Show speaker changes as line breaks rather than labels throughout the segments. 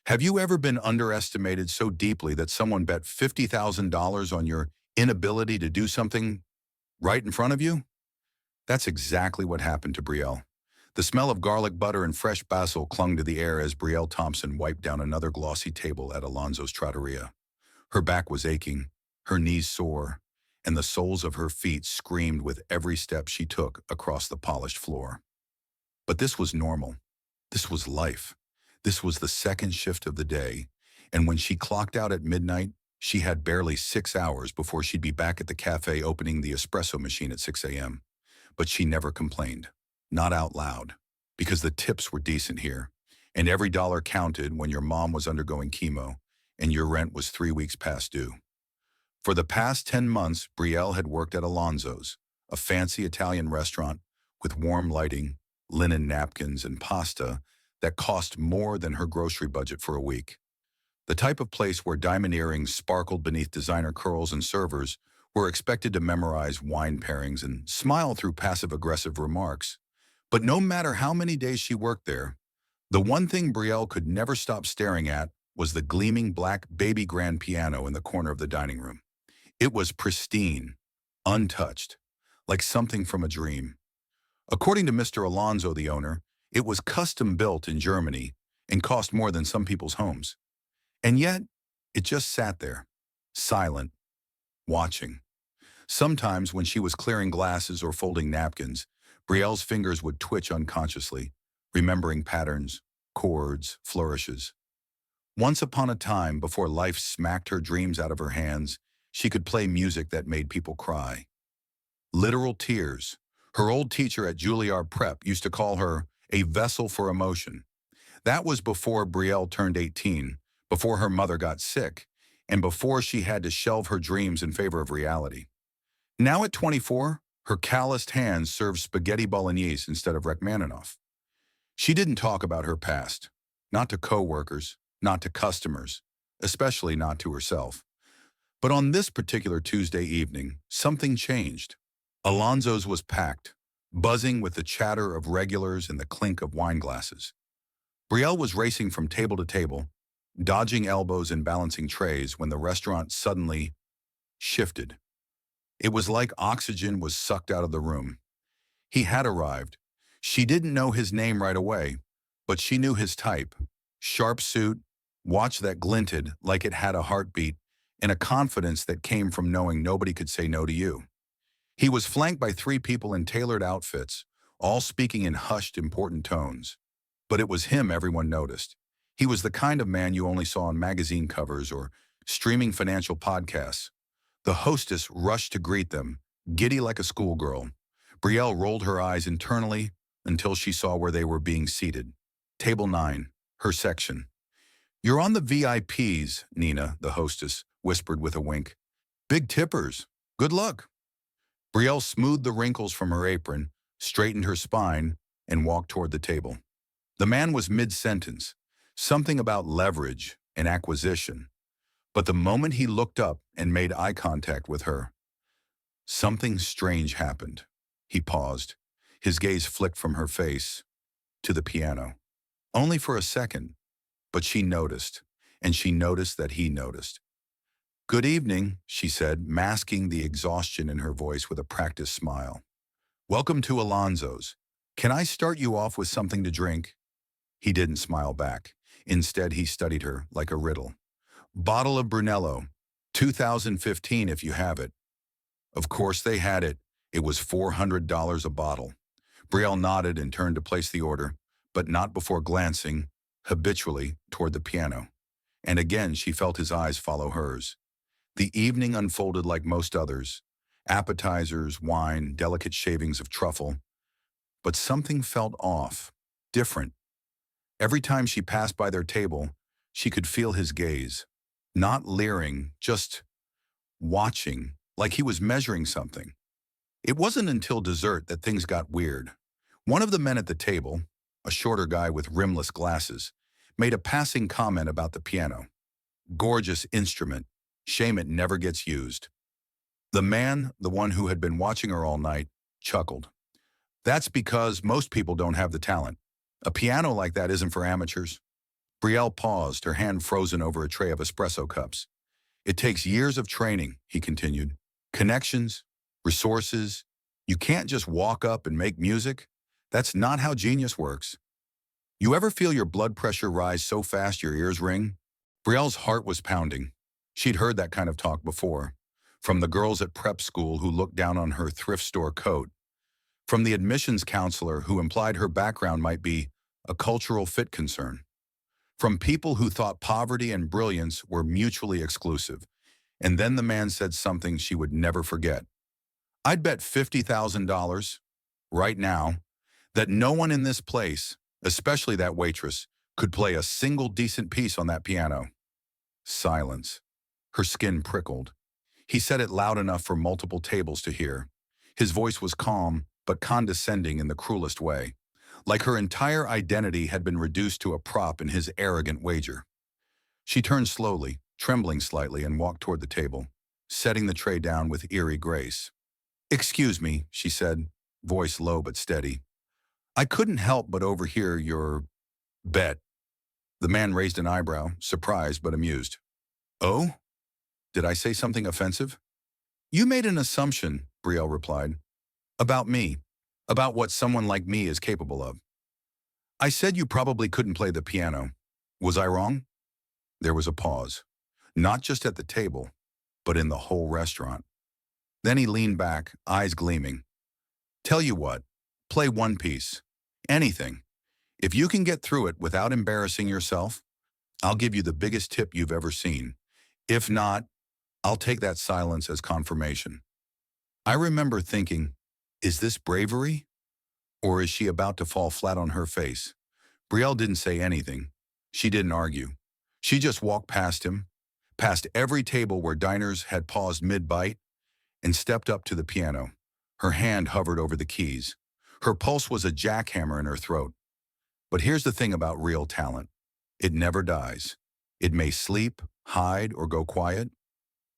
Have you ever been underestimated so deeply that someone bet $50,000 on your inability to do something right in front of you? That's exactly what happened to Brielle. The smell of garlic butter and fresh basil clung to the air as Brielle Thompson wiped down another glossy table at Alonzo's trattoria. Her back was aching, her knees sore, and the soles of her feet screamed with every step she took across the polished floor. But this was normal. This was life. This was the second shift of the day, and when she clocked out at midnight, she had barely 6 hours before she'd be back at the cafe opening the espresso machine at 6 a.m. But she never complained, not out loud, because the tips were decent here, and every dollar counted when your mom was undergoing chemo and your rent was 3 weeks past due. For the past 10 months, Brielle had worked at Alonzo's, a fancy Italian restaurant with warm lighting, linen napkins, and pasta that cost more than her grocery budget for a week. The type of place where diamond earrings sparkled beneath designer curls and servers were expected to memorize wine pairings and smile through passive-aggressive remarks. But no matter how many days she worked there, the one thing Brielle could never stop staring at was the gleaming black baby grand piano in the corner of the dining room. It was pristine, untouched, like something from a dream. According to Mr. Alonzo, the owner, it was custom-built in Germany and cost more than some people's homes. And yet, it just sat there, silent, watching. Sometimes when she was clearing glasses or folding napkins, Brielle's fingers would twitch unconsciously, remembering patterns, chords, flourishes. Once upon a time, before life smacked her dreams out of her hands, she could play music that made people cry. Literal tears. Her old teacher at Juilliard Prep used to call her a vessel for emotion. That was before Brielle turned 18, before her mother got sick, and before she had to shelve her dreams in favor of reality. Now at 24, her calloused hands served spaghetti bolognese instead of Rachmaninoff. She didn't talk about her past, not to coworkers, not to customers, especially not to herself. But on this particular Tuesday evening, something changed. Alonzo's was packed, buzzing with the chatter of regulars and the clink of wine glasses. Brielle was racing from table to table, dodging elbows and balancing trays when the restaurant suddenly shifted. It was like oxygen was sucked out of the room. He had arrived. She didn't know his name right away, but she knew his type. Sharp suit, watch that glinted like it had a heartbeat, and a confidence that came from knowing nobody could say no to you. He was flanked by 3 people in tailored outfits, all speaking in hushed, important tones. But it was him everyone noticed. He was the kind of man you only saw on magazine covers or streaming financial podcasts. The hostess rushed to greet them, giddy like a schoolgirl. Brielle rolled her eyes internally until she saw where they were being seated. Table 9, her section. "You're on the VIPs, Nina," the hostess whispered with a wink. "Big tippers. Good luck." Brielle smoothed the wrinkles from her apron, straightened her spine, and walked toward the table. The man was mid-sentence, something about leverage and acquisition. But the moment he looked up and made eye contact with her, something strange happened. He paused. His gaze flicked from her face to the piano. Only for a second, but she noticed, and she noticed that he noticed. "Good evening," she said, masking the exhaustion in her voice with a practiced smile. "Welcome to Alonzo's. Can I start you off with something to drink?" He didn't smile back. Instead, he studied her like a riddle. "Bottle of Brunello, 2015 if you have it." Of course they had it. It was $400 a bottle. Brielle nodded and turned to place the order, but not before glancing, habitually, toward the piano. And again she felt his eyes follow hers. The evening unfolded like most others. Appetizers, wine, delicate shavings of truffle. But something felt off, different. Every time she passed by their table, she could feel his gaze. Not leering, just watching, like he was measuring something. It wasn't until dessert that things got weird. One of the men at the table, a shorter guy with rimless glasses, made a passing comment about the piano. "Gorgeous instrument. Shame it never gets used." The man, the one who had been watching her all night, chuckled. "That's because most people don't have the talent. A piano like that isn't for amateurs." Brielle paused, her hand frozen over a tray of espresso cups. It takes years of training, he continued. Connections, resources. You can't just walk up and make music. That's not how genius works. You ever feel your blood pressure rise so fast your ears ring? Brielle's heart was pounding. She'd heard that kind of talk before. From the girls at prep school who looked down on her thrift store coat. From the admissions counselor who implied her background might be a cultural fit concern. From people who thought poverty and brilliance were mutually exclusive. And then the man said something she would never forget. I'd bet $50,000, right now, that no one in this place, especially that waitress, could play a single decent piece on that piano. Silence. Her skin prickled. He said it loud enough for multiple tables to hear. His voice was calm, but condescending in the cruelest way. Like her entire identity had been reduced to a prop in his arrogant wager. She turned slowly, trembling slightly, and walked toward the table, setting the tray down with eerie grace. "Excuse me," she said, voice low but steady. "I couldn't help but overhear your bet." The man raised an eyebrow, surprised but amused. "Oh? Did I say something offensive?" "You made an assumption," Brielle replied. "About me. About what someone like me is capable of. I said you probably couldn't play the piano. Was I wrong?" There was a pause, not just at the table, but in the whole restaurant. Then he leaned back, eyes gleaming. "Tell you what, play one piece. Anything. If you can get through it without embarrassing yourself, I'll give you the biggest tip you've ever seen. If not, I'll take that silence as confirmation." I remember thinking, is this bravery? Or is she about to fall flat on her face? Brielle didn't say anything. She didn't argue. She just walked past him, past every table where diners had paused mid-bite, and stepped up to the piano. Her hand hovered over the keys. Her pulse was a jackhammer in her throat. But here's the thing about real talent. It never dies. It may sleep, hide, or go quiet,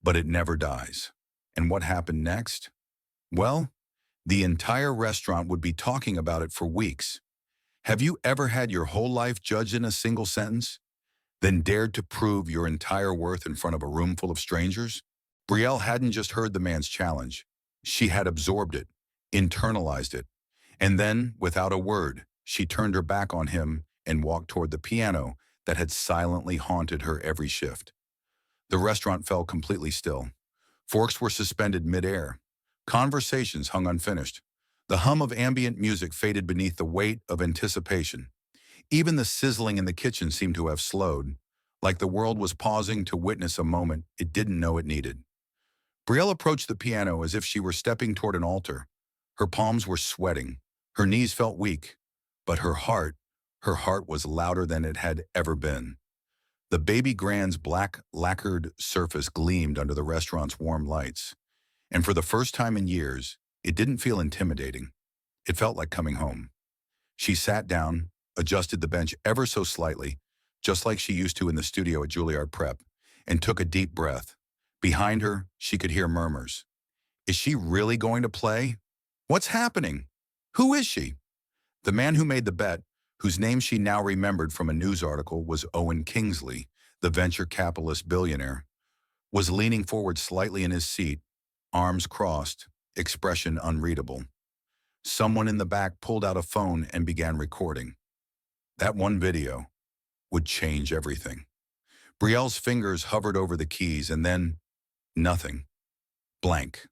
but it never dies. And what happened next? Well, the entire restaurant would be talking about it for weeks. Have you ever had your whole life judged in a single sentence, then dared to prove your entire worth in front of a room full of strangers? Brielle hadn't just heard the man's challenge. She had absorbed it, internalized it. And then, without a word, she turned her back on him and walked toward the piano that had silently haunted her every shift. The restaurant fell completely still. Forks were suspended midair. Conversations hung unfinished. The hum of ambient music faded beneath the weight of anticipation. Even the sizzling in the kitchen seemed to have slowed, like the world was pausing to witness a moment it didn't know it needed. Brielle approached the piano as if she were stepping toward an altar. Her palms were sweating. Her knees felt weak. But her heart was louder than it had ever been. The baby grand's black lacquered surface gleamed under the restaurant's warm lights. And for the first time in years, it didn't feel intimidating. It felt like coming home. She sat down, adjusted the bench ever so slightly, just like she used to in the studio at Juilliard Prep, and took a deep breath. Behind her, she could hear murmurs. Is she really going to play? What's happening? Who is she? The man who made the bet, whose name she now remembered from a news article, was Owen Kingsley, the venture capitalist billionaire, was leaning forward slightly in his seat, arms crossed, expression unreadable. Someone in the back pulled out a phone and began recording. That one video would change everything. Brielle's fingers hovered over the keys and then nothing. Blank.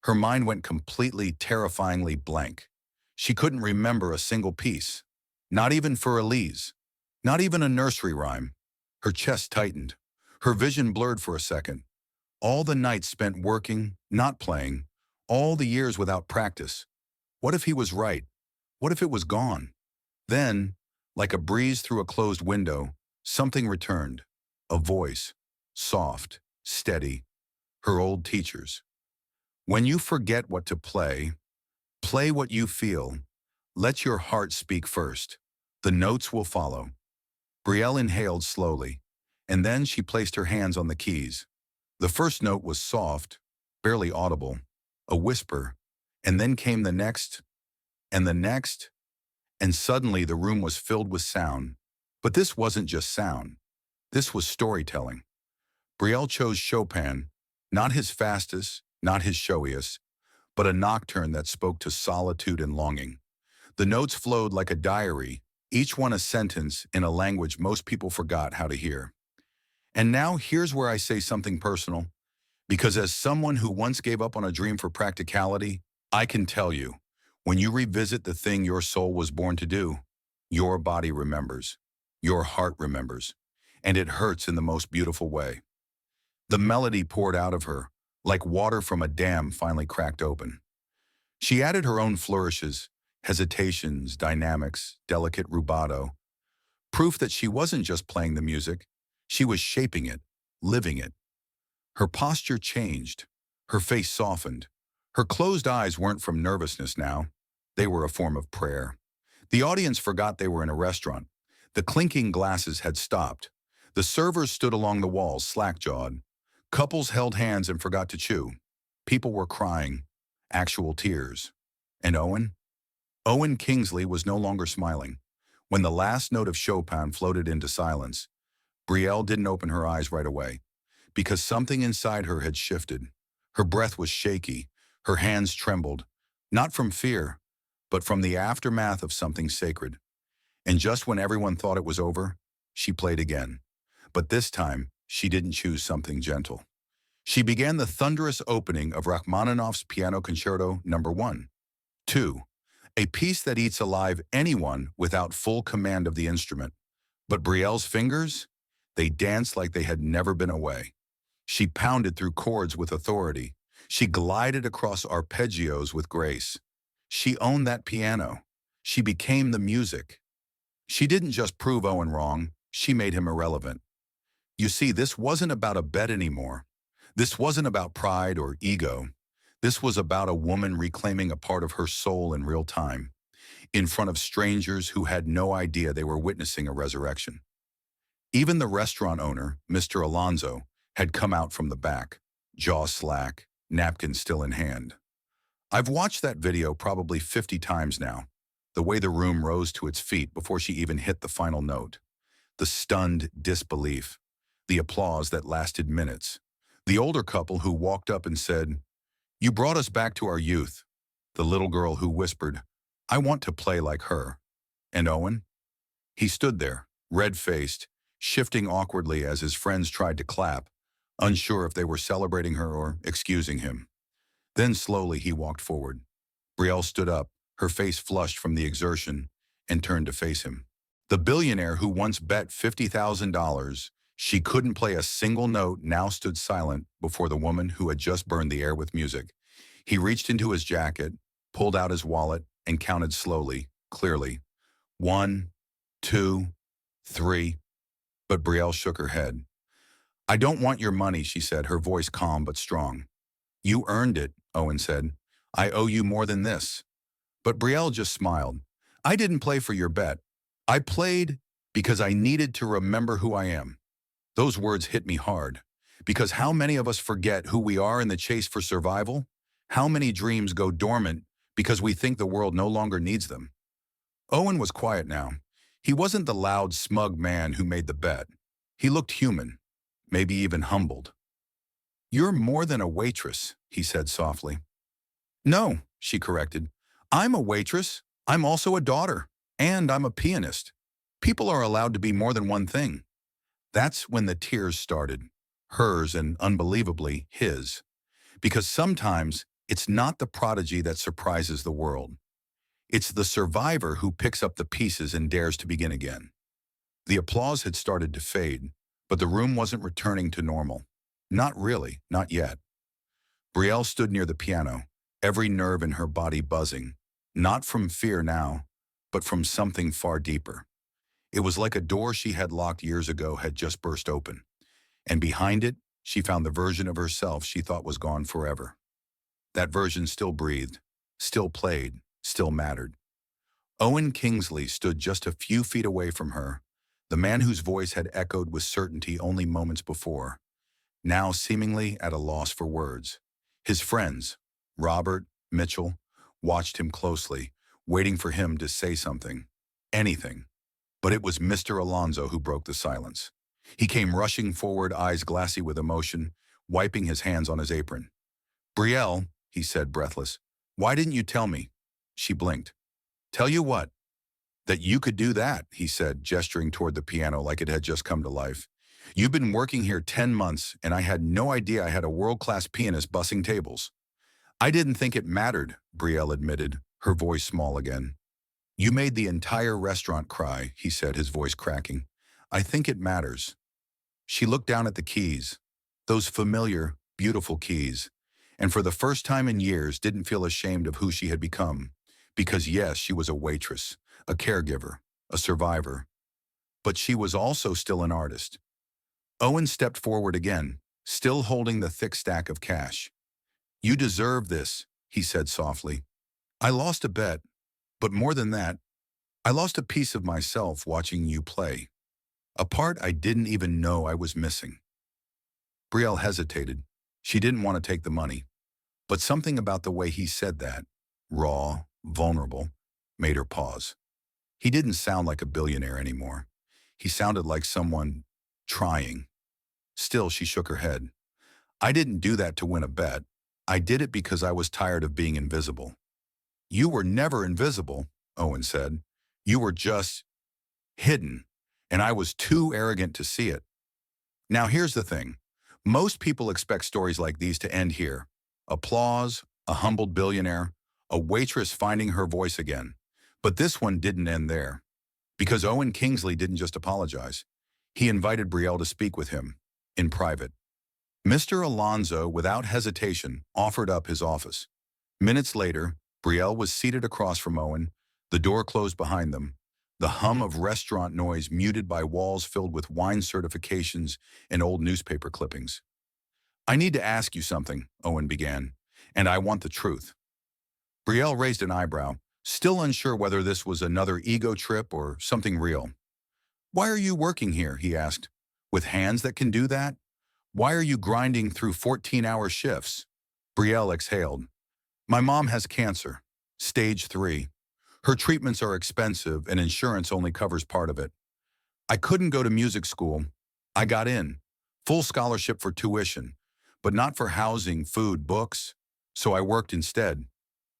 Her mind went completely, terrifyingly blank. She couldn't remember a single piece. Not even for Elise. Not even a nursery rhyme. Her chest tightened. Her vision blurred for a second. All the nights spent working, not playing. All the years without practice. What if he was right? What if it was gone? Then, like a breeze through a closed window, something returned. A voice. Soft, steady. Her old teacher's. When you forget what to play, play what you feel. Let your heart speak first. The notes will follow. Brielle inhaled slowly, and then she placed her hands on the keys. The first note was soft, barely audible, a whisper, and then came the next, and suddenly the room was filled with sound. But this wasn't just sound. This was storytelling. Brielle chose Chopin, not his fastest, not his showiest, but a nocturne that spoke to solitude and longing. The notes flowed like a diary, each one a sentence in a language most people forgot how to hear. And now here's where I say something personal, because as someone who once gave up on a dream for practicality, I can tell you, when you revisit the thing your soul was born to do, your body remembers, your heart remembers, and it hurts in the most beautiful way. The melody poured out of her, like water from a dam finally cracked open. She added her own flourishes, hesitations, dynamics, delicate rubato, proof that she wasn't just playing the music, she was shaping it, living it. Her posture changed, her face softened. Her closed eyes weren't from nervousness now, they were a form of prayer. The audience forgot they were in a restaurant. The clinking glasses had stopped. The servers stood along the walls, slack-jawed. Couples held hands and forgot to chew. People were crying, actual tears. And Owen? Owen Kingsley was no longer smiling. When the last note of Chopin floated into silence, Brielle didn't open her eyes right away, because something inside her had shifted. Her breath was shaky, her hands trembled, not from fear, but from the aftermath of something sacred. And just when everyone thought it was over, she played again. But this time, she didn't choose something gentle. She began the thunderous opening of Rachmaninoff's Piano Concerto No. 1. 2. A piece that eats alive anyone without full command of the instrument. But Brielle's fingers? They danced like they had never been away. She pounded through chords with authority. She glided across arpeggios with grace. She owned that piano. She became the music. She didn't just prove Owen wrong, she made him irrelevant. You see, this wasn't about a bet anymore. This wasn't about pride or ego. This was about a woman reclaiming a part of her soul in real time, in front of strangers who had no idea they were witnessing a resurrection. Even the restaurant owner, Mr. Alonso, had come out from the back, jaw slack, napkin still in hand. I've watched that video probably 50 times now, the way the room rose to its feet before she even hit the final note. The stunned disbelief, the applause that lasted minutes. The older couple who walked up and said, "You brought us back to our youth." The little girl who whispered, "I want to play like her." And Owen? He stood there, red-faced, shifting awkwardly as his friends tried to clap, unsure if they were celebrating her or excusing him. Then slowly he walked forward. Brielle stood up, her face flushed from the exertion, and turned to face him. The billionaire who once bet $50,000 she couldn't play a single note now stood silent before the woman who had just burned the air with music. He reached into his jacket, pulled out his wallet, and counted slowly, clearly. 1, 2, 3. But Brielle shook her head. "I don't want your money," she said, her voice calm but strong. "You earned it," Owen said. "I owe you more than this." But Brielle just smiled. "I didn't play for your bet. I played because I needed to remember who I am." Those words hit me hard, because how many of us forget who we are in the chase for survival? How many dreams go dormant because we think the world no longer needs them? Owen was quiet now. He wasn't the loud, smug man who made the bet. He looked human, maybe even humbled. "You're more than a waitress," he said softly. "No," she corrected. "I'm a waitress. I'm also a daughter. And I'm a pianist. People are allowed to be more than one thing." That's when the tears started, hers and unbelievably his. Because sometimes it's not the prodigy that surprises the world. It's the survivor who picks up the pieces and dares to begin again. The applause had started to fade, but the room wasn't returning to normal. Not really, not yet. Brielle stood near the piano, every nerve in her body buzzing, not from fear now, but from something far deeper. It was like a door she had locked years ago had just burst open, and behind it, she found the version of herself she thought was gone forever. That version still breathed, still played, still mattered. Owen Kingsley stood just a few feet away from her, the man whose voice had echoed with certainty only moments before, now seemingly at a loss for words. His friends, Robert, Mitchell, watched him closely, waiting for him to say something, anything. But it was Mr. Alonso who broke the silence. He came rushing forward, eyes glassy with emotion, wiping his hands on his apron. "Brielle," he said, breathless, "why didn't you tell me?" She blinked. "Tell you what?" "That you could do that," he said, gesturing toward the piano like it had just come to life. "You've been working here 10 months, and I had no idea I had a world-class pianist bussing tables." "I didn't think it mattered," Brielle admitted, her voice small again. "You made the entire restaurant cry," he said, his voice cracking. "I think it matters." She looked down at the keys, those familiar, beautiful keys, and for the first time in years didn't feel ashamed of who she had become. Because yes, she was a waitress, a caregiver, a survivor. But she was also still an artist. Owen stepped forward again, still holding the thick stack of cash. "You deserve this," he said softly. "I lost a bet, but more than that, I lost a piece of myself watching you play. A part I didn't even know I was missing." Brielle hesitated. She didn't want to take the money. But something about the way he said that, raw, vulnerable, made her pause. He didn't sound like a billionaire anymore. He sounded like someone trying. Still, she shook her head. "I didn't do that to win a bet. I did it because I was tired of being invisible." "You were never invisible," Owen said. "You were just hidden, and I was too arrogant to see it." Now here's the thing. Most people expect stories like these to end here. Applause, a humbled billionaire, a waitress finding her voice again. But this one didn't end there. Because Owen Kingsley didn't just apologize. He invited Brielle to speak with him, in private. Mr. Alonso, without hesitation, offered up his office. Minutes later, Brielle was seated across from Owen, the door closed behind them, the hum of restaurant noise muted by walls filled with wine certifications and old newspaper clippings. "I need to ask you something," Owen began, "and I want the truth." Brielle raised an eyebrow, still unsure whether this was another ego trip or something real. "Why are you working here?" he asked. "With hands that can do that? Why are you grinding through 14-hour shifts?" Brielle exhaled. "My mom has cancer, stage 3. Her treatments are expensive and insurance only covers part of it. I couldn't go to music school. I got in, full scholarship for tuition, but not for housing, food, books. So I worked instead.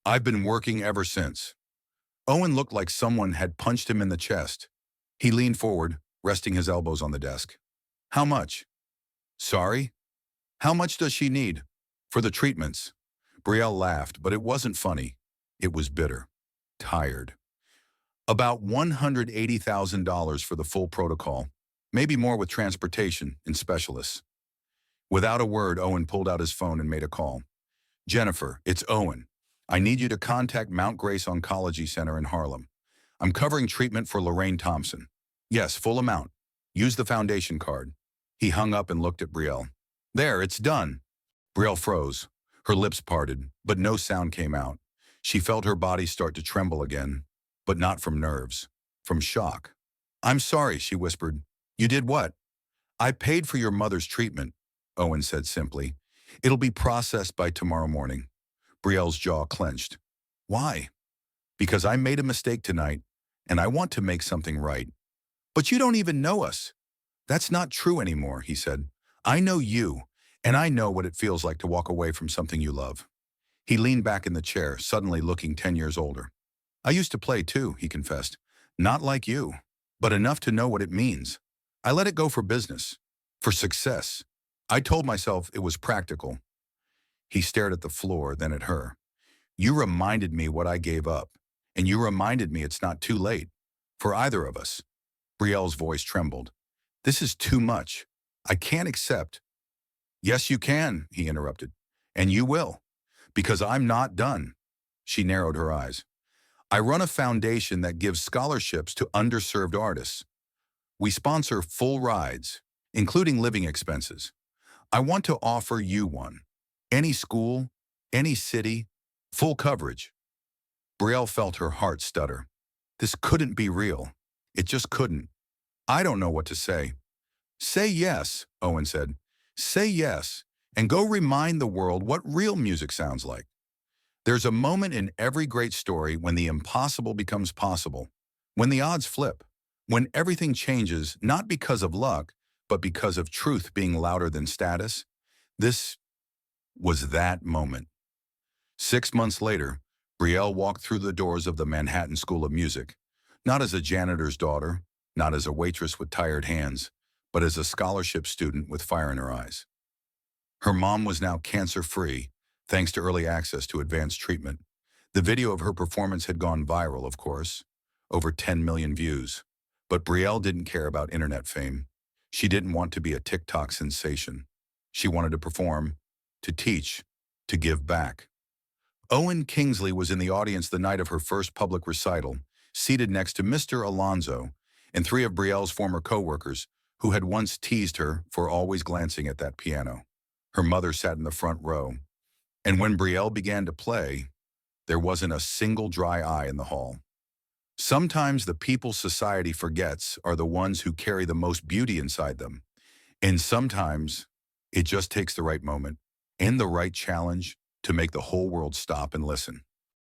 I've been working ever since." Owen looked like someone had punched him in the chest. He leaned forward, resting his elbows on the desk. "How much?" "Sorry? How much does she need?" "For the treatments." Brielle laughed, but it wasn't funny. It was bitter. Tired. "About $180,000 for the full protocol. Maybe more with transportation and specialists." Without a word, Owen pulled out his phone and made a call. "Jennifer, it's Owen. I need you to contact Mount Grace Oncology Center in Harlem. I'm covering treatment for Lorraine Thompson. Yes, full amount. Use the foundation card." He hung up and looked at Brielle. "There, it's done." Brielle froze. Her lips parted, but no sound came out. She felt her body start to tremble again, but not from nerves, from shock. "I'm sorry," she whispered. "You did what?" "I paid for your mother's treatment," Owen said simply. "It'll be processed by tomorrow morning." Brielle's jaw clenched. "Why?" "Because I made a mistake tonight, and I want to make something right." "But you don't even know us." "That's not true anymore," he said. "I know you, and I know what it feels like to walk away from something you love." He leaned back in the chair, suddenly looking 10 years older. "I used to play too," he confessed. "Not like you, but enough to know what it means. I let it go for business, for success. I told myself it was practical." He stared at the floor, then at her. "You reminded me what I gave up, and you reminded me it's not too late, for either of us." Brielle's voice trembled. "This is too much. I can't accept." "Yes, you can," he interrupted. "And you will. Because I'm not done." She narrowed her eyes. "I run a foundation that gives scholarships to underserved artists. We sponsor full rides, including living expenses. I want to offer you one. Any school, any city, full coverage." Brielle felt her heart stutter. This couldn't be real. It just couldn't. "I don't know what to say." "Say yes," Owen said. "Say yes, and go remind the world what real music sounds like. There's a moment in every great story when the impossible becomes possible, when the odds flip. When everything changes, not because of luck, but because of truth being louder than status, this was that moment. 6 months later, Brielle walked through the doors of the Manhattan School of Music, not as a janitor's daughter, not as a waitress with tired hands, but as a scholarship student with fire in her eyes. Her mom was now cancer-free, thanks to early access to advanced treatment. The video of her performance had gone viral, of course, over 10 million views. But Brielle didn't care about internet fame. She didn't want to be a TikTok sensation. She wanted to perform, to teach, to give back. Owen Kingsley was in the audience the night of her first public recital, seated next to Mr. Alonzo and three of Brielle's former co-workers who had once teased her for always glancing at that piano. Her mother sat in the front row, and when Brielle began to play, there wasn't a single dry eye in the hall. Sometimes the people society forgets are the ones who carry the most beauty inside them, and sometimes it just takes the right moment and the right challenge to make the whole world stop and listen.